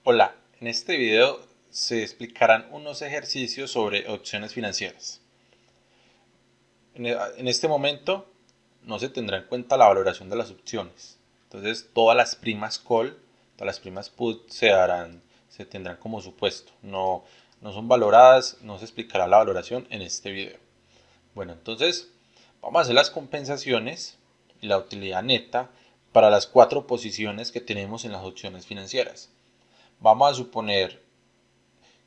Hola, en este video se explicarán unos ejercicios sobre opciones financieras. En este momento no se tendrá en cuenta la valoración de las opciones. Entonces todas las primas call, todas las primas put se tendrán como supuesto. No son valoradas, no se explicará la valoración en este video. Bueno, entonces vamos a hacer las compensaciones y la utilidad neta para las cuatro posiciones que tenemos en las opciones financieras. Vamos a suponer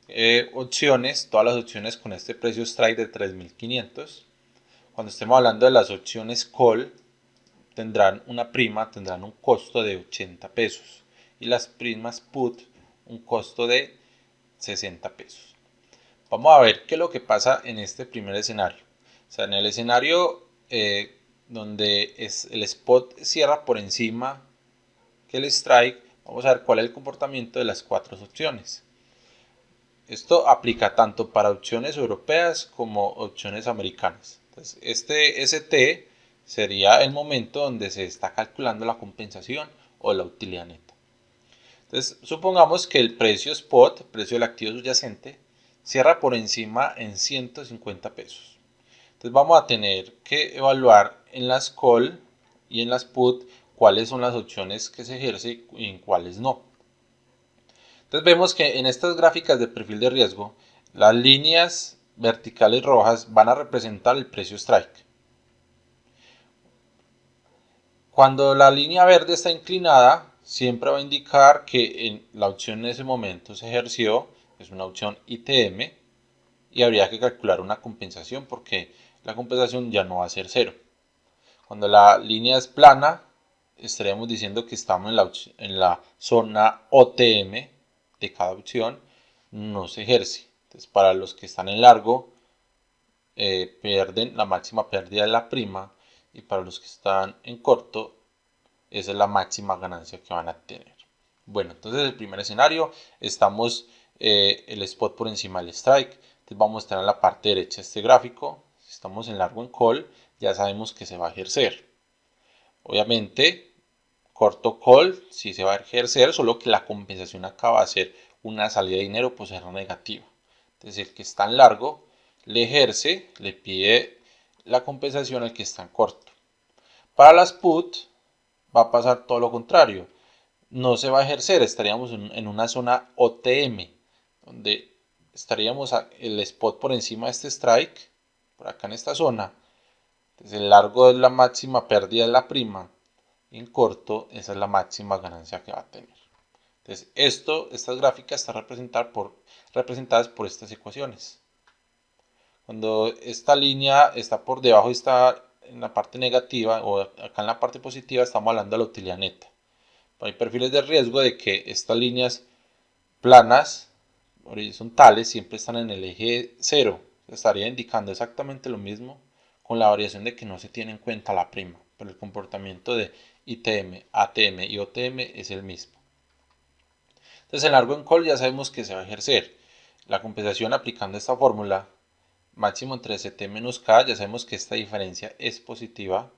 todas las opciones con este precio strike de 3.500. Cuando estemos hablando de las opciones call, tendrán un costo de 80 pesos y las primas put un costo de 60 pesos. Vamos a ver qué es lo que pasa en este primer escenario. O sea, en el escenario donde el spot cierra por encima que el strike, vamos a ver cuál es el comportamiento de las cuatro opciones. Esto aplica tanto para opciones europeas como opciones americanas. Entonces, este ST sería el momento donde se está calculando la compensación o la utilidad neta. Entonces, supongamos que el precio spot, precio del activo subyacente, cierra por encima en 150 pesos. Entonces, vamos a tener que evaluar en las call y en las put cuáles son las opciones que se ejercen y en cuáles no. Entonces vemos que en estas gráficas de perfil de riesgo, las líneas verticales rojas van a representar el precio strike. Cuando la línea verde está inclinada, siempre va a indicar que la opción en ese momento se ejerció, es una opción ITM, y habría que calcular una compensación porque la compensación ya no va a ser cero. Cuando la línea es plana, estaríamos diciendo que estamos en la zona OTM de cada opción, no se ejerce. Entonces, para los que están en largo, pierden la máxima pérdida de la prima, y para los que están en corto, esa es la máxima ganancia que van a tener. Bueno, entonces el primer escenario, estamos el spot por encima del strike. Entonces vamos a estar en la parte derecha de este gráfico. Si estamos en largo en call, ya sabemos que se va a ejercer. Obviamente, corto call sí se va a ejercer, solo que la compensación acá va a ser una salida de dinero por ser negativa. Entonces el que está en largo le ejerce, le pide la compensación al que está en corto. Para las put va a pasar todo lo contrario. No se va a ejercer, estaríamos en una zona OTM, donde estaríamos el spot por encima de este strike, por acá en esta zona. Entonces el largo es la máxima pérdida de la prima, y en corto esa es la máxima ganancia que va a tener. Entonces estas gráficas están representadas por estas ecuaciones. Cuando esta línea está por debajo y está en la parte negativa, o acá en la parte positiva, estamos hablando de la utilidad neta. Hay perfiles de riesgo de que estas líneas planas, horizontales, siempre están en el eje 0. Estaría indicando exactamente lo mismo, con la variación de que no se tiene en cuenta la prima, pero el comportamiento de ITM, ATM y OTM es el mismo. Entonces en largo en call ya sabemos que se va a ejercer la compensación aplicando esta fórmula, máximo entre ST menos K. Ya sabemos que esta diferencia es positiva,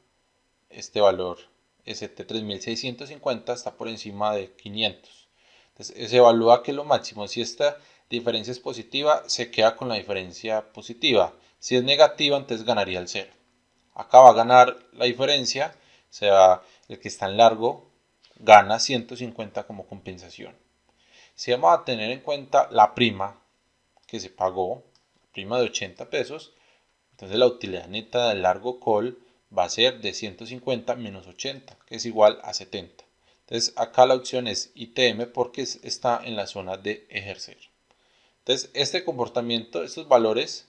este valor ST3650 está por encima de 500. Entonces se evalúa que lo máximo, si esta diferencia es positiva, se queda con la diferencia positiva. Si es negativa, entonces ganaría el 0. Acá va a ganar la diferencia, o sea, el que está en largo gana 150 como compensación. Si vamos a tener en cuenta la prima que se pagó, prima de 80 pesos, entonces la utilidad neta del largo call va a ser de 150 menos 80, que es igual a 70. Entonces acá la opción es ITM porque está en la zona de ejercer. Entonces este comportamiento, estos valores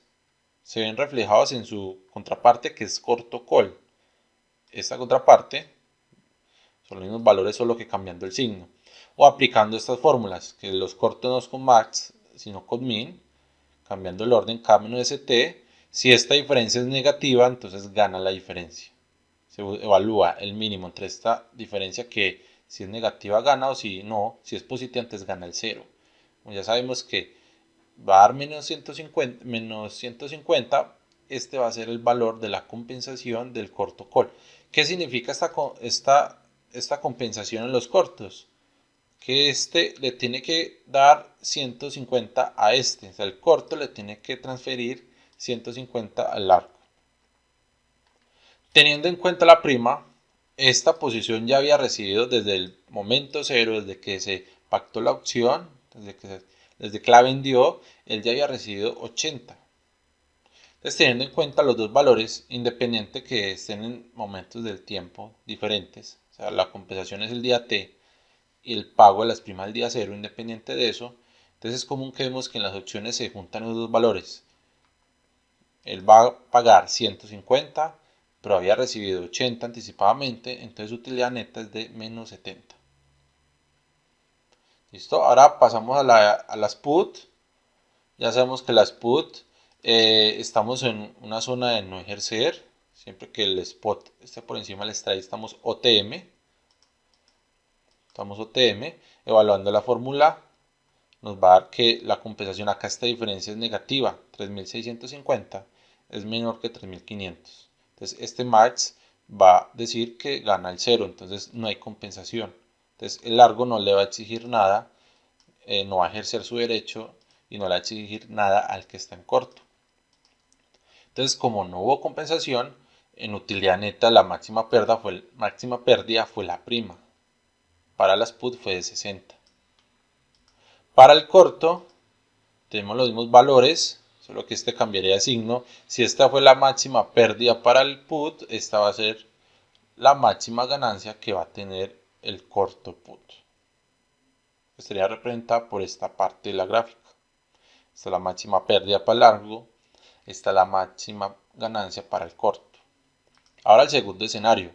se ven reflejados en su contraparte, que es corto call. Esta contraparte son los mismos valores, solo que cambiando el signo. O aplicando estas fórmulas, que los cortos no es con max, sino con min, cambiando el orden K menos ST. Si esta diferencia es negativa, entonces gana la diferencia. Se evalúa el mínimo entre esta diferencia, que si es negativa gana, o si no, si es positiva, entonces gana el 0. Como ya sabemos que va a dar menos 150, este va a ser el valor de la compensación del corto call. ¿Qué significa esta compensación en los cortos? que este le tiene que dar 150 a este, o sea, el corto le tiene que transferir 150 al largo. Teniendo en cuenta la prima, esta posición ya había recibido desde el momento cero, desde que se pactó la opción, desde que la vendió, él ya había recibido 80. Entonces, teniendo en cuenta los dos valores, independiente que estén en momentos del tiempo diferentes, o sea, la compensación es el día T y el pago de las primas el día cero, independiente de eso, entonces es común que vemos que en las opciones se juntan los dos valores. Él va a pagar 150, pero había recibido 80 anticipadamente, entonces su utilidad neta es de menos 70. ¿Listo? Ahora pasamos a las put. Ya sabemos que las put estamos en una zona de no ejercer. Siempre que el spot esté por encima del strike estamos OTM. Estamos OTM. Evaluando la fórmula nos va a dar que la compensación acá, esta diferencia es negativa. 3.650 es menor que 3.500. Entonces este max va a decir que gana el cero. Entonces no hay compensación. Entonces el largo no le va a exigir nada. No va a ejercer su derecho y no le va a exigir nada al que está en corto. Entonces, como no hubo compensación, en utilidad neta la máxima pérdida fue la prima. Para las put fue de 60. Para el corto, tenemos los mismos valores, solo que este cambiaría de signo. Si esta fue la máxima pérdida para el put, esta va a ser la máxima ganancia que va a tener el corto put. Estaría representada por esta parte de la gráfica. Esta es la máxima pérdida para el largo. Esta es la máxima ganancia para el corto. Ahora el segundo escenario.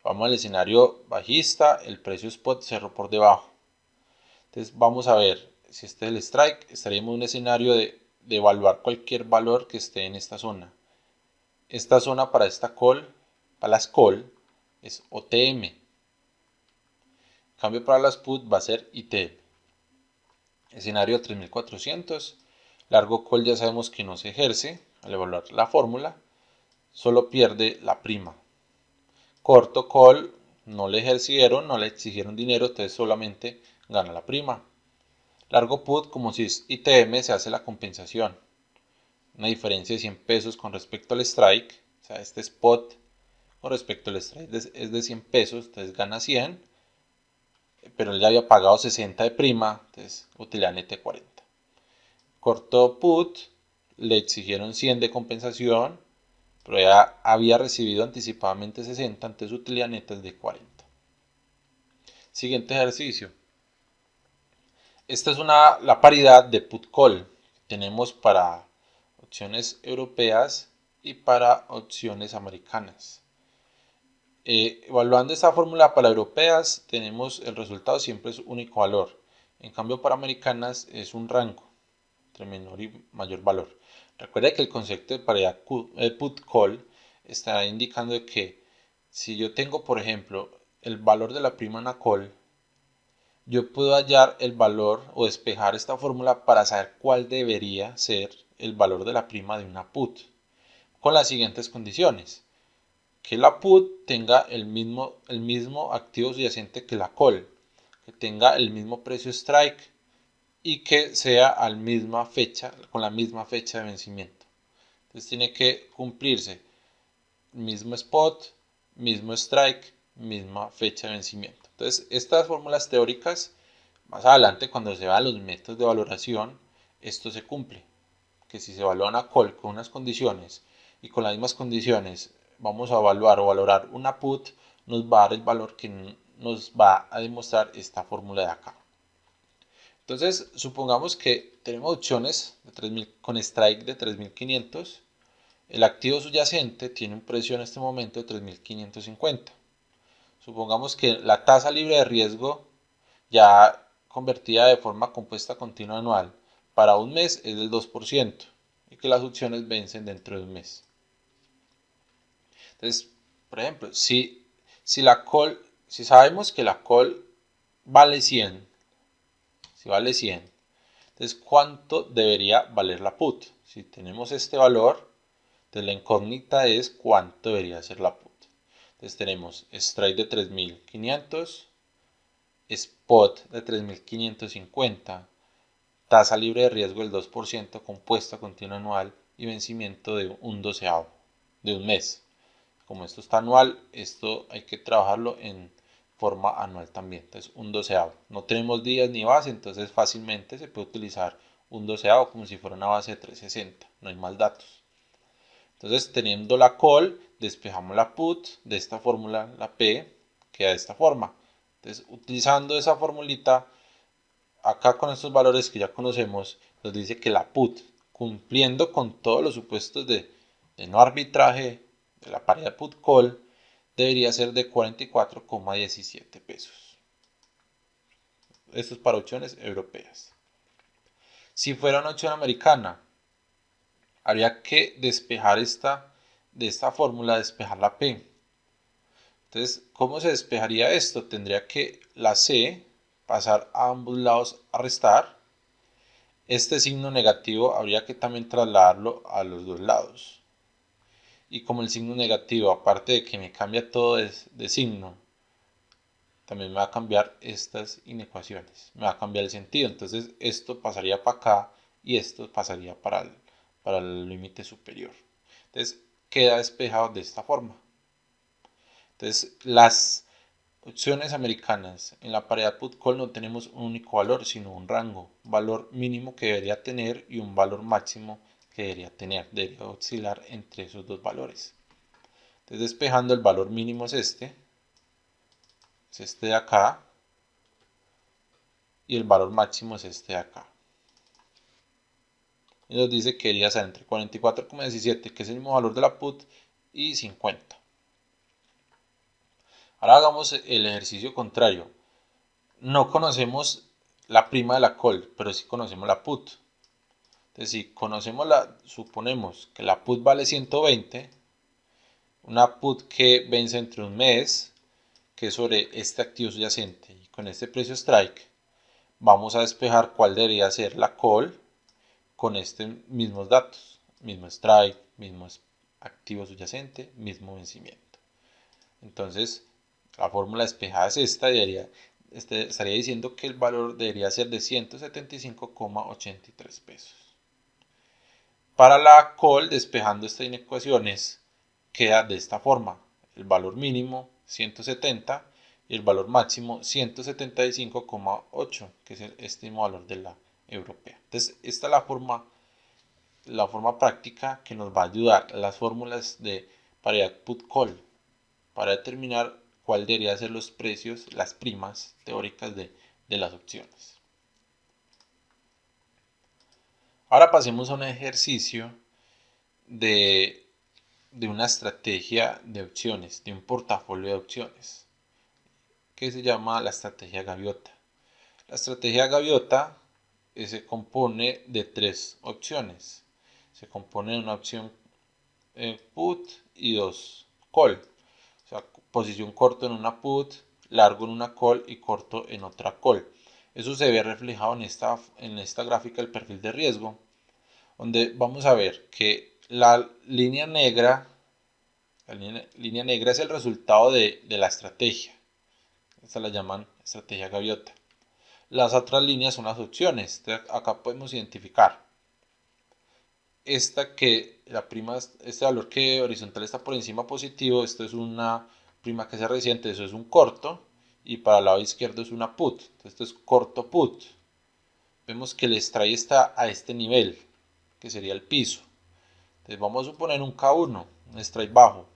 Vamos al escenario bajista. El precio spot cerró por debajo. Entonces vamos a ver si este es el strike. Estaríamos en un escenario de evaluar cualquier valor que esté en esta zona. Esta zona para esta call, para las call, es OTM. En cambio para las put va a ser ITM. Escenario 3400. Largo call ya sabemos que no se ejerce al evaluar la fórmula. Solo pierde la prima. Corto call no le ejercieron, no le exigieron dinero, entonces solamente gana la prima. Largo put, como si es ITM, se hace la compensación. Una diferencia de 100 pesos con respecto al strike. O sea, este spot con respecto al strike es de 100 pesos, entonces gana 100. Pero él ya había pagado 60 de prima, entonces utilidad neta 40. Corto put, le exigieron 100 de compensación, pero ya había recibido anticipadamente 60, entonces utilidad neta es de 40. Siguiente ejercicio. Esta es la paridad de put call que tenemos para opciones europeas y para opciones americanas. Evaluando esta fórmula para europeas, tenemos el resultado siempre es único valor. En cambio, para americanas es un rango entre menor y mayor valor. Recuerda que el concepto de paridad put call está indicando que si yo tengo, por ejemplo, el valor de la prima en una call, yo puedo hallar el valor o despejar esta fórmula para saber cuál debería ser el valor de la prima de una put, con las siguientes condiciones: que la put tenga el mismo activo subyacente que la call, que tenga el mismo precio strike y que sea con la misma fecha de vencimiento. Entonces tiene que cumplirse mismo spot, mismo strike, misma fecha de vencimiento. Entonces estas fórmulas teóricas, más adelante cuando se vean los métodos de valoración, esto se cumple. Que si se evalúa una call con unas condiciones y con las mismas condiciones vamos a evaluar o valorar una put, nos va a dar el valor que nos va a demostrar esta fórmula de acá. Entonces, supongamos que tenemos opciones de 3000, con strike de 3.500. El activo subyacente tiene un precio en este momento de 3.550. Supongamos que la tasa libre de riesgo, ya convertida de forma compuesta continua anual, para un mes es del 2% y que las opciones vencen dentro de un mes. Entonces, por ejemplo, si sabemos que la call vale 100, si vale 100, entonces ¿cuánto debería valer la put? Si tenemos este valor, entonces la incógnita es cuánto debería ser la put. Entonces tenemos strike de 3.500, spot de 3.550, tasa libre de riesgo del 2%, compuesta continua anual y vencimiento de un doceavo, de un mes. Como esto está anual, esto hay que trabajarlo en forma anual también. Entonces, un doceavo. No tenemos días ni base, entonces fácilmente se puede utilizar un doceavo como si fuera una base de 360. No hay más datos. Entonces, teniendo la call, despejamos la put de esta fórmula, la P, queda de esta forma. Entonces, utilizando esa formulita, acá con estos valores que ya conocemos, nos dice que la put, cumpliendo con todos los supuestos de no arbitraje de la paridad put call, debería ser de 44,17 pesos. Esto es para opciones europeas. Si fuera una opción americana, habría que despejar de esta fórmula, despejar la P. Entonces, ¿cómo se despejaría esto? Tendría que la C pasar a ambos lados a restar. Este signo negativo habría que también trasladarlo a los dos lados. Y como el signo negativo, aparte de que me cambia todo de signo, también me va a cambiar estas inecuaciones. Me va a cambiar el sentido. Entonces esto pasaría para acá y esto pasaría para el límite superior. Entonces queda despejado de esta forma. Entonces las opciones americanas en la paridad put-call no tenemos un único valor, sino un rango, un valor mínimo que debería tener y un valor máximo que debería tener. Debería oscilar entre esos dos valores. Entonces despejando, el valor mínimo es este de acá, y el valor máximo es este de acá. Y nos dice que debería ser entre 44,17, que es el mismo valor de la put, y 50. Ahora hagamos el ejercicio contrario. No conocemos la prima de la call, pero sí conocemos la put. Entonces, si conocemos suponemos que la put vale 120, una put que vence entre un mes, que es sobre este activo subyacente, y con este precio strike, vamos a despejar cuál debería ser la call con estos mismos datos, mismo strike, mismo activo subyacente, mismo vencimiento. Entonces, la fórmula despejada es esta, estaría diciendo que el valor debería ser de 175,83 pesos. Para la call, despejando estas inecuaciones, queda de esta forma: el valor mínimo 170 y el valor máximo 175,8, que es este mismo valor de la europea. Entonces, esta es la forma práctica que nos va a ayudar, las fórmulas de paridad put-call, para determinar cuál deberían ser los precios, las primas teóricas de las opciones. Ahora pasemos a un ejercicio de una estrategia de opciones, de un portafolio de opciones, que se llama la estrategia gaviota. La estrategia gaviota se compone de tres opciones. Se compone de una opción put y dos call. O sea, posición corto en una put, largo en una call y corto en otra call. Eso se ve reflejado en esta gráfica del perfil de riesgo, donde vamos a ver que la línea negra es el resultado de la estrategia. Esta la llaman estrategia gaviota. Las otras líneas son las opciones. Entonces, acá podemos identificar este valor que horizontal está por encima positivo. Esto es una prima que se resiente, eso es un corto, y para el lado izquierdo es una put. Entonces, esto es corto put. Vemos que el strike está a este nivel, que sería el piso. Entonces vamos a suponer un K1, un strike bajo.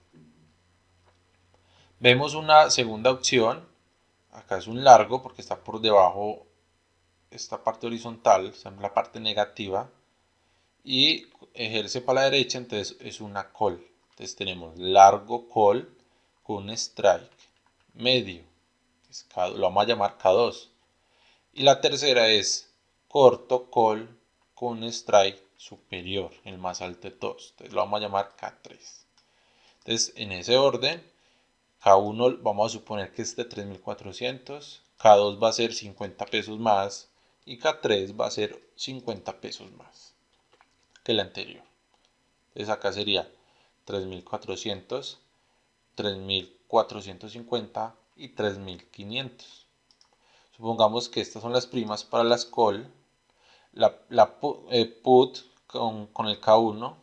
Vemos una segunda opción, acá es un largo porque está por debajo esta parte horizontal, o sea, la parte negativa, y ejerce para la derecha, entonces es una call. Entonces tenemos largo call con un strike medio, lo vamos a llamar K2. Y la tercera es corto call con un strike superior, el más alto de todos. Entonces lo vamos a llamar K3. Entonces en ese orden, K1 vamos a suponer que es de 3.400, K2 va a ser 50 pesos más y K3 va a ser 50 pesos más que el anterior. Entonces acá sería 3.400, 3.450 y 3.500. Supongamos que estas son las primas para las call. La put con el K1,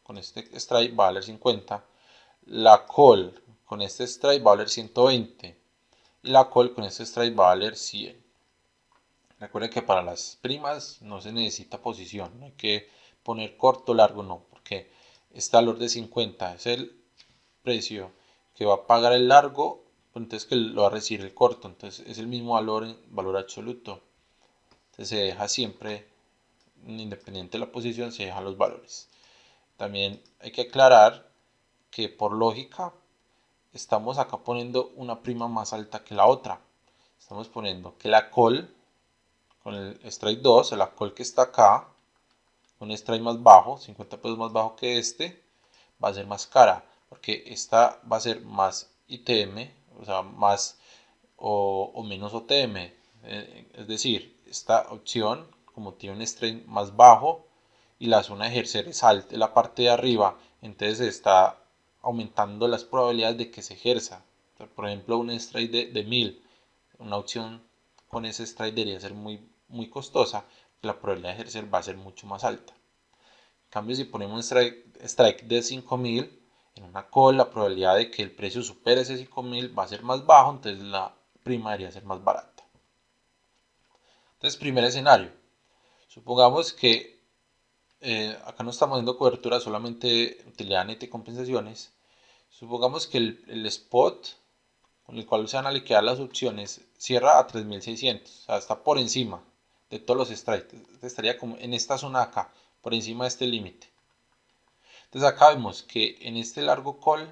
con este strike va a valer 50. La call con este strike va a valer 120. Y la call con este strike va a valer 100. Recuerden que para las primas no se necesita posición, no hay que poner corto, largo, no, porque este valor de 50 es el precio que va a pagar el largo, entonces que lo va a recibir el corto, entonces es el mismo valor en valor absoluto. Entonces se deja siempre, independiente de la posición, se dejan los valores. También hay que aclarar que por lógica estamos acá poniendo una prima más alta que la otra. Estamos poniendo que la call con el strike 2, la call que está acá, un strike más bajo, 50 pesos más bajo que este, va a ser más cara, porque esta va a ser más ITM, o sea, más o menos OTM. Es decir, esta opción, como tiene un strike más bajo y la zona de ejercer es alta, la parte de arriba, entonces está aumentando las probabilidades de que se ejerza. O sea, por ejemplo, un strike de 1000, una opción con ese strike debería ser muy costosa, la probabilidad de ejercer va a ser mucho más alta. En cambio, si ponemos un strike de 5000 en una call, la probabilidad de que el precio supere ese 5000 va a ser más bajo, entonces la prima debería ser más barata. Entonces, primer escenario. Supongamos que acá no estamos haciendo cobertura, solamente utilidad neta y compensaciones. Supongamos que el spot con el cual se van a liquidar las opciones cierra a 3600, o sea, está por encima de todos los strikes, estaría como en esta zona acá, por encima de este límite. Entonces acá vemos que en este largo call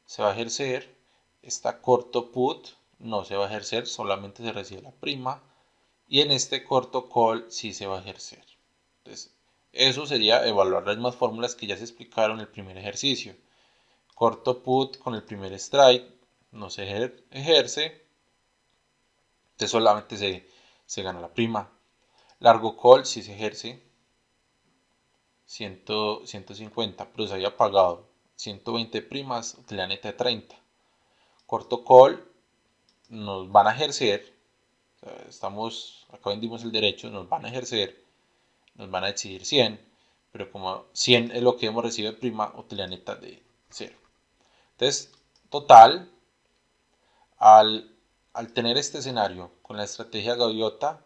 se va a ejercer, esta corto put no se va a ejercer, solamente se recibe la prima, y en este corto call sí se va a ejercer. Entonces, eso sería evaluar las mismas fórmulas que ya se explicaron en el primer ejercicio. Corto put con el primer strike no se ejerce, entonces solamente se gana la prima. Largo call sí se ejerce, 150, pero se había pagado 120 primas, utilidad neta de 30. Corto call nos van a ejercer, o sea, acá vendimos el derecho, nos van a ejercer, nos van a exigir 100, pero como 100 es lo que hemos recibido de prima, utilidad neta de 0. Entonces, total, al, al tener este escenario con la estrategia gaviota,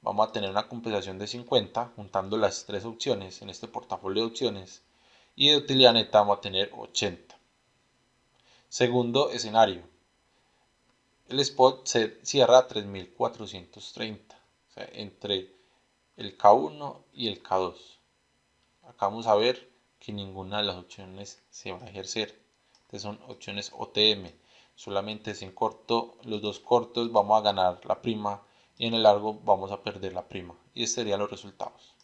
vamos a tener una compensación de 50 juntando las tres opciones en este portafolio de opciones, y de utilidad neta vamos a tener 80. Segundo escenario, el spot se cierra a 3430, o sea, entre el K1 y el K2. Acá vamos a ver que ninguna de las opciones se va a ejercer. Estas son opciones OTM. Solamente en corto, los dos cortos vamos a ganar la prima y en el largo vamos a perder la prima. Y estos serían los resultados.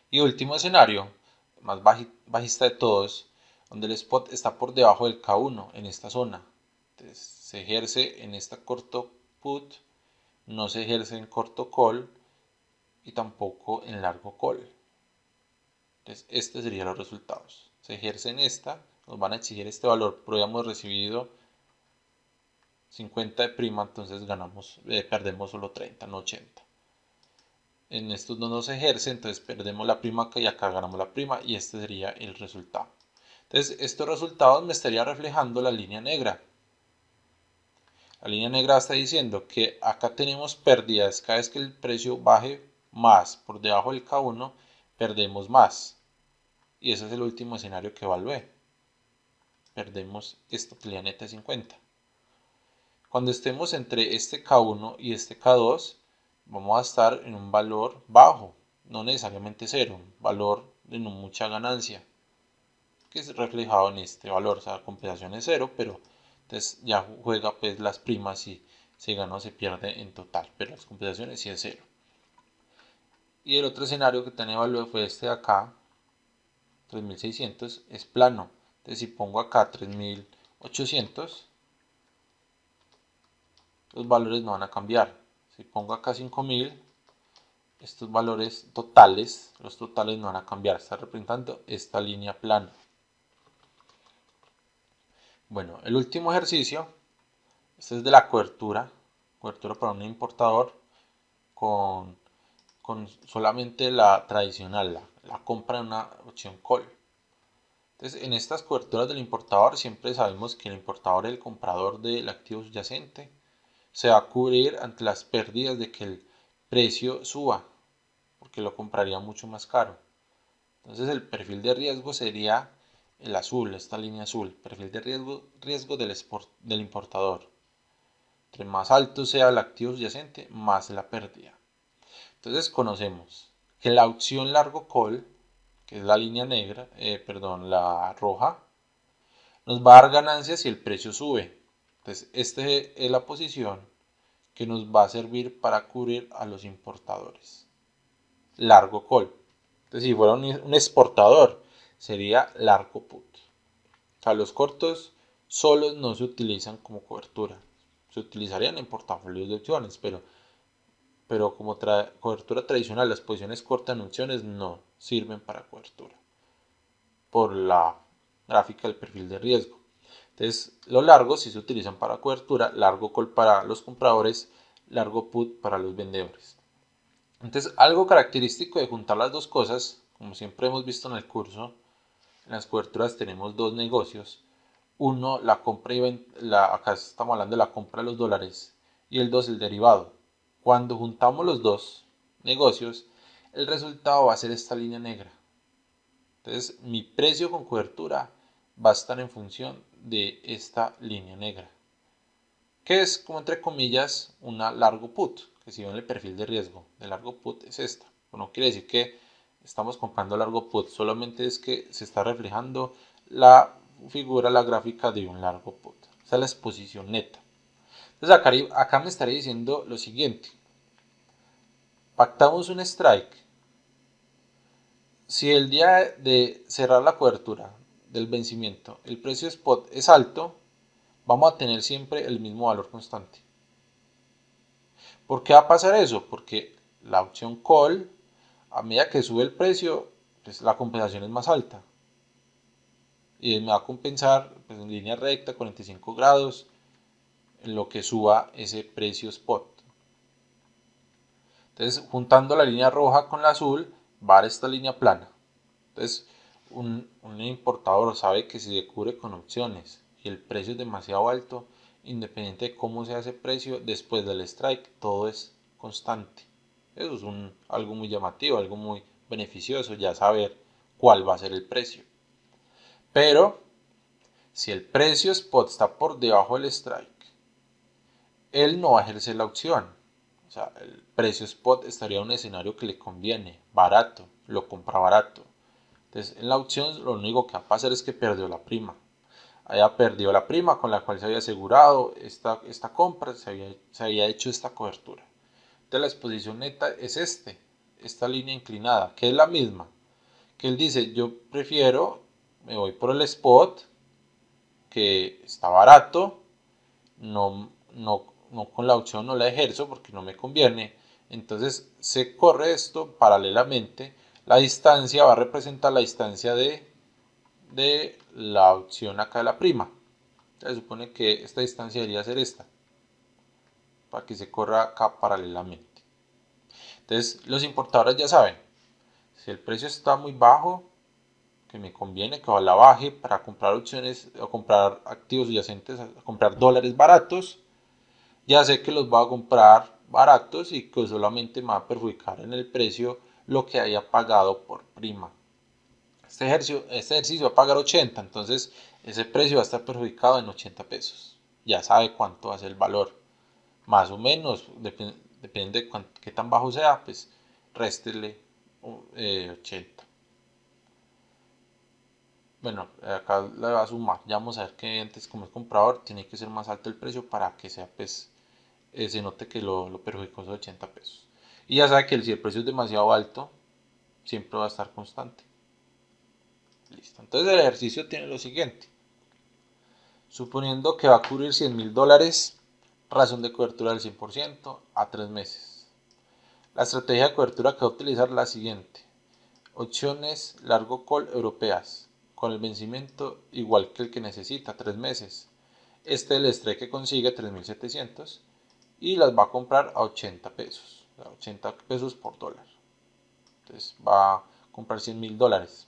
Y último escenario, más bajista de todos, donde el spot está por debajo del K1 en esta zona. Entonces, se ejerce en esta corto put, no se ejerce en corto call y tampoco en largo call. Entonces, estos serían los resultados. Se ejerce en esta, nos van a exigir este valor, pero ya hemos recibido 50 de prima, entonces perdemos solo 30, no 80. En estos no nos ejerce, entonces perdemos la prima acá y acá ganamos la prima y este sería el resultado. Entonces, estos resultados me estaría reflejando la línea negra. La línea negra está diciendo que acá tenemos pérdidas. Cada vez que el precio baje más por debajo del K1, perdemos más. Y ese es el último escenario que evalué. Perdemos esta utilidad neta de 50. Cuando estemos entre este K1 y este K2, vamos a estar en un valor bajo, no necesariamente cero, un valor de no mucha ganancia, que es reflejado en este valor. O sea, la compensación es cero, pero entonces ya juega pues las primas si se gana o se pierde en total, pero las compensaciones sí es cero. Y el otro escenario que tenía valor fue este de acá, 3600, es plano. Entonces si pongo acá 3800, los valores no van a cambiar. Si pongo acá 5000, estos valores totales, los totales no van a cambiar. Está representando esta línea plana. Bueno, el último ejercicio, este es de la cobertura cobertura para un importador con, con solamente la tradicional, la compra de una opción call. Entonces, en estas coberturas del importador siempre sabemos que el importador, el comprador del activo subyacente, se va a cubrir ante las pérdidas de que el precio suba, porque lo compraría mucho más caro. Entonces el perfil de riesgo sería el azul, esta línea azul, perfil de riesgo del importador. Entre más alto sea el activo subyacente, más la pérdida. Entonces conocemos que la opción largo call, que es la línea negra, la roja, nos va a dar ganancias si el precio sube. Entonces esta es la posición que nos va a servir para cubrir a los importadores. Largo call. Entonces, si fuera un exportador, sería largo put. O sea, los cortos solos no se utilizan como cobertura. Se utilizarían en portafolios de opciones, pero como cobertura tradicional, las posiciones cortas en opciones no sirven para cobertura por la gráfica del perfil de riesgo. Entonces, los largos sí se utilizan para cobertura, largo call para los compradores, largo put para los vendedores. Entonces, algo característico de juntar las dos cosas, como siempre hemos visto en el curso, en las coberturas tenemos dos negocios. Uno, la compra y venta, acá estamos hablando de la compra de los dólares, y el dos, el derivado. Cuando juntamos los dos negocios, el resultado va a ser esta línea negra. Entonces, mi precio con cobertura va a estar en función de esta línea negra, que es como entre comillas una largo put, que si ven el perfil de riesgo de largo put es esta. No quiere decir que estamos comprando largo put, solamente es que se está reflejando la figura, la gráfica de un largo put. Esa es la exposición neta. Entonces acá me estaría diciendo lo siguiente. Pactamos un strike. Si el día de cerrar la cobertura del vencimiento el precio spot es alto, vamos a tener siempre el mismo valor constante. ¿Por qué va a pasar eso? Porque la opción call, a medida que sube el precio, pues la compensación es más alta. Y me va a compensar pues, en línea recta, 45 grados, en lo que suba ese precio spot. Entonces, juntando la línea roja con la azul, va a dar esta línea plana. Entonces, un importador sabe que si se cubre con opciones y el precio es demasiado alto, independiente de cómo sea ese precio, después del strike, todo es constante. Eso es algo muy llamativo, algo muy beneficioso, ya saber cuál va a ser el precio. Pero, si el precio spot está por debajo del strike, él no va a ejercer la opción. O sea, el precio spot estaría en un escenario que le conviene, barato, lo compra barato. Entonces, en la opción lo único que va a pasar es que perdió la prima. Haya perdido la prima con la cual se había asegurado esta compra, se había hecho esta cobertura. Entonces, la exposición neta es esta línea inclinada, que es la misma. Que él dice, yo prefiero, me voy por el spot, que está barato, no con la opción no la ejerzo porque no me conviene. Entonces se corre esto paralelamente. La distancia va a representar la distancia de la opción acá de la prima. Se supone que esta distancia debería ser esta, para que se corra acá paralelamente. Entonces los importadores ya saben, si el precio está muy bajo, que me conviene que la baje para comprar opciones o comprar activos subyacentes, comprar dólares baratos, ya sé que los va a comprar baratos y que solamente me va a perjudicar en el precio lo que haya pagado por prima. Este ejercicio va a pagar 80, entonces ese precio va a estar perjudicado en 80 pesos. Ya sabe cuánto va a ser el valor. Más o menos, depende de qué tan bajo sea, pues réstele 80. Bueno, acá le va a sumar. Ya vamos a ver que antes como es comprador tiene que ser más alto el precio para que sea pues se note que lo perjudicó esos 80 pesos. Y ya sabe que si el precio es demasiado alto, siempre va a estar constante. Listo. Entonces el ejercicio tiene lo siguiente. Suponiendo que va a cubrir $100,000, razón de cobertura del 100% a 3 meses. La estrategia de cobertura que va a utilizar es la siguiente. Opciones largo call europeas, con el vencimiento igual que el que necesita, 3 meses. Este es el strike que consigue, 3.700. y las va a comprar a 80 pesos, 80 pesos por dólar. Entonces va a comprar 100 mil dólares,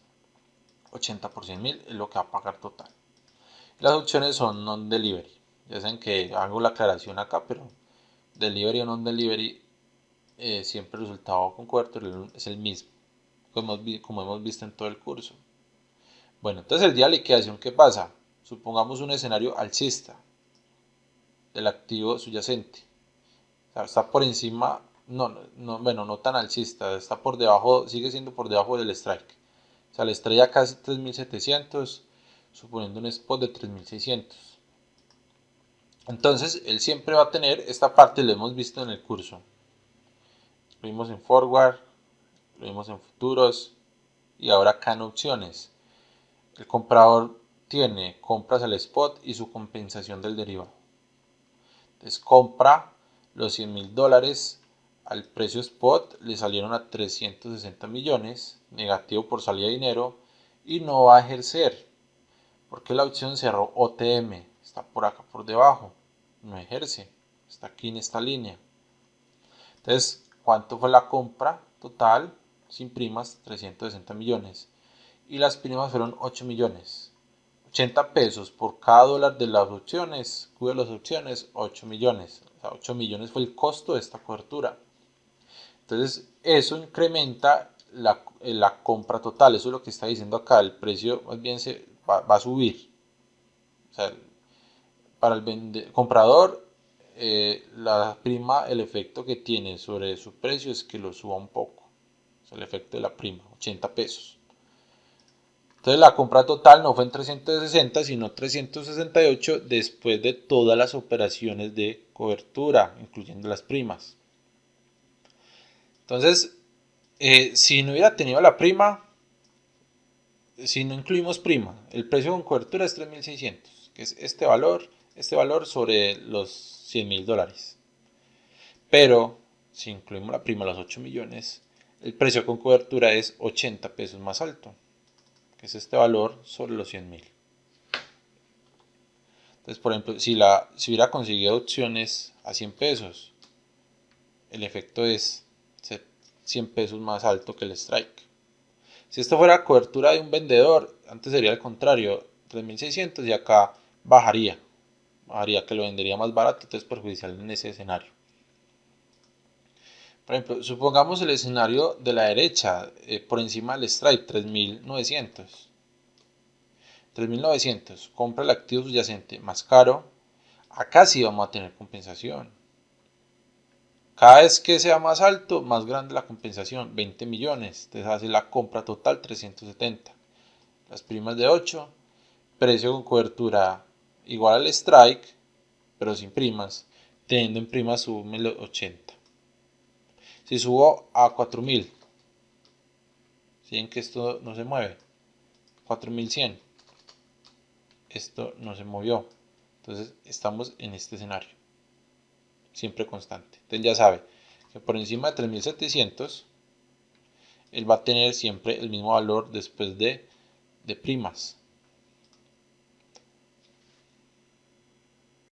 80 por 100 mil es lo que va a pagar total. Las opciones son non-delivery. Ya saben que hago la aclaración acá, pero delivery o non-delivery, siempre el resultado con cobertura es el mismo, como hemos visto en todo el curso. Bueno, entonces el día de liquidación, ¿qué pasa? Supongamos un escenario alcista del activo subyacente. O sea, está por encima, bueno, no tan alcista, está por debajo, sigue siendo por debajo del strike. O sea, le estrella casi 3.700, suponiendo un spot de 3.600. Entonces, él siempre va a tener esta parte, lo hemos visto en el curso. Lo vimos en forward, lo vimos en futuros y ahora acá en opciones. El comprador tiene compras al spot y su compensación del derivado. Entonces compra los 100 mil dólares al precio spot, le salieron a 360 millones, negativo por salida de dinero, y no va a ejercer, porque la opción cerró OTM, está por acá por debajo, no ejerce, está aquí en esta línea. Entonces, ¿cuánto fue la compra total sin primas? 360 millones. Y las primas fueron 8 millones. 80 pesos por cada dólar de las opciones, cubre las opciones, 8 millones. O sea, 8 millones fue el costo de esta cobertura. Entonces, eso incrementa la compra total. Eso es lo que está diciendo acá. El precio más bien va a subir. O sea, para el comprador, la prima, el efecto que tiene sobre su precio es que lo suba un poco. O sea, el efecto de la prima, 80 pesos. Entonces la compra total no fue en 360, sino 368 después de todas las operaciones de cobertura, incluyendo las primas. Entonces, si no hubiera tenido la prima, si no incluimos prima, el precio con cobertura es 3.600, que es este valor sobre los 100 mil dólares. Pero si incluimos la prima, los 8 millones, el precio con cobertura es 80 pesos más alto, que es este valor sobre los 100 mil. Entonces, por ejemplo, si hubiera conseguido opciones a 100 pesos, el efecto es 100 pesos más alto que el strike. Si esto fuera cobertura de un vendedor, antes sería el contrario, 3.600 y acá bajaría que lo vendería más barato, entonces perjudicial en ese escenario. Por ejemplo, supongamos el escenario de la derecha, por encima del strike, 3.900. 3.900, compra el activo subyacente más caro, acá sí vamos a tener compensación. Cada vez que sea más alto, más grande la compensación, 20 millones. Entonces hace la compra total 370. Las primas de 8, precio con cobertura igual al strike, pero sin primas. Teniendo en primas sume 80. Si subo a 4.000, si ven que esto no se mueve, 4.100, esto no se movió. Entonces estamos en este escenario, siempre constante. Entonces ya sabe que por encima de 3.700, él va a tener siempre el mismo valor después de primas.